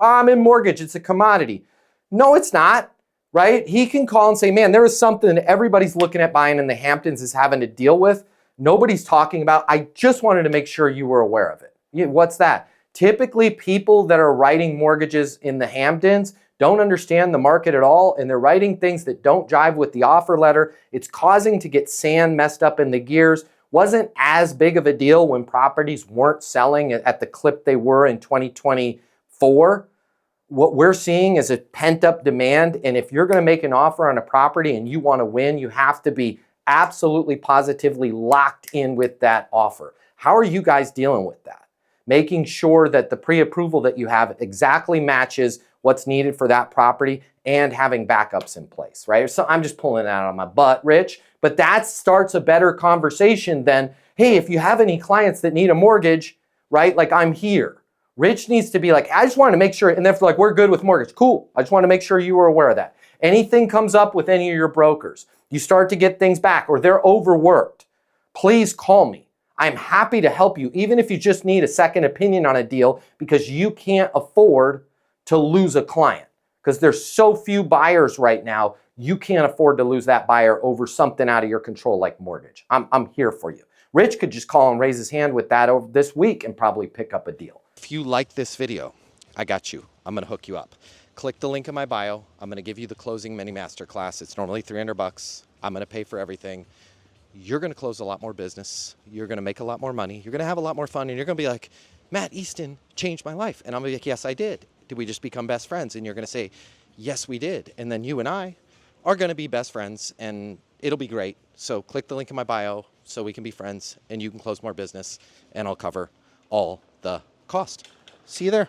I'm in mortgage, it's a commodity. No, it's not, right? He can call and say, man, there is something that everybody's looking at buying in the Hamptons is having to deal with. Nobody's talking about. I just wanted to make sure you were aware of it. What's that? Typically, people that are writing mortgages in the Hamptons don't understand the market at all, and they're writing things that don't jive with the offer letter. It's causing to get sand messed up in the gears. Wasn't as big of a deal when properties weren't selling at the clip they were in 2024. What we're seeing is a pent-up demand, and if you're going to make an offer on a property and you want to win, you have to be absolutely positively locked in with that offer. How are you guys dealing with that? Making sure that the pre-approval that you have exactly matches what's needed for that property and having backups in place, right? So I'm just pulling that out of my butt, Rich, but that starts a better conversation than, hey, if you have any clients that need a mortgage, right? Like, I'm here. Rich needs to be like, I just want to make sure, and if like, we're good with mortgage, cool. I just want to make sure you were aware of that. Anything comes up with any of your brokers, you start to get things back or they're overworked, please call me. I'm happy to help you, even if you just need a second opinion on a deal, because you can't afford to lose a client. Because there's so few buyers right now, you can't afford to lose that buyer over something out of your control like mortgage. I'm here for you. Rich could just call and raise his hand with that over this week and probably pick up a deal. If you like this video, I got you. I'm going to hook you up. Click the link in my bio. I'm going to give you the closing mini masterclass. It's normally $300. I'm going to pay for everything. You're going to close a lot more business. You're going to make a lot more money. You're going to have a lot more fun. And you're going to be like, Matt Easton changed my life. And I'm going to be like, yes, I did. Did we just become best friends? And you're going to say, yes, we did. And then you and I are going to be best friends and it'll be great. So click the link in my bio so we can be friends and you can close more business and I'll cover all the cost. See you there.